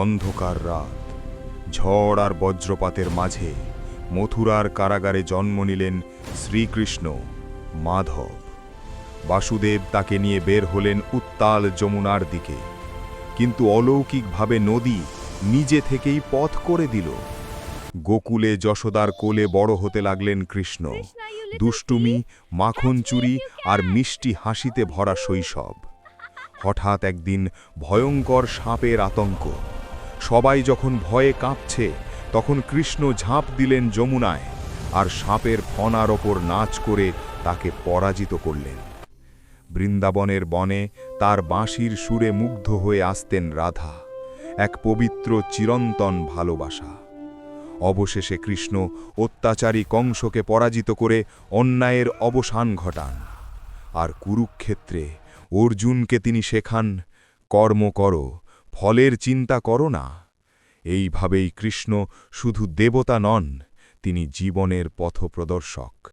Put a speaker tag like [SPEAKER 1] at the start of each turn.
[SPEAKER 1] অন্ধকার রাত, ঝড় আর বজ্রপাতের মাঝে মথুরার কারাগারে জন্ম নিলেন শ্রীকৃষ্ণ, মাধব। বাসুদেব তাকে নিয়ে বের হলেন উত্তাল যমুনার দিকে, কিন্তু অলৌকিকভাবে নদী নিজে থেকেই পথ করে দিল। গোকুলে যশোদার কোলে বড় হতে লাগলেন কৃষ্ণ, দুষ্টুমি, মাখন চুরি আর মিষ্টি হাসিতে ভরা শৈশব। হঠাৎ একদিন ভয়ঙ্কর সাপের আতঙ্ক। সবাই যখন ভয়ে কাঁপছে, তখন কৃষ্ণ ঝাঁপ দিলেন যমুনায়, আর সাপের ফণার ওপর নাচ করে তাকে পরাজিত করলেন। বৃন্দাবনের বনে তার বাঁশির সুরে মুগ্ধ হয়ে আসতেন রাধা, এক পবিত্র চিরন্তন ভালোবাসা। অবশেষে কৃষ্ণ অত্যাচারী কংসকে পরাজিত করে অন্যায়ের অবসান ঘটান। আর কুরুক্ষেত্রে অর্জুনকে তিনি শেখান, কর্ম করো, ফলের চিন্তা করো না। এইভাবেই কৃষ্ণ শুধু দেবতা নন, তিনি জীবনের পথপ্রদর্শক।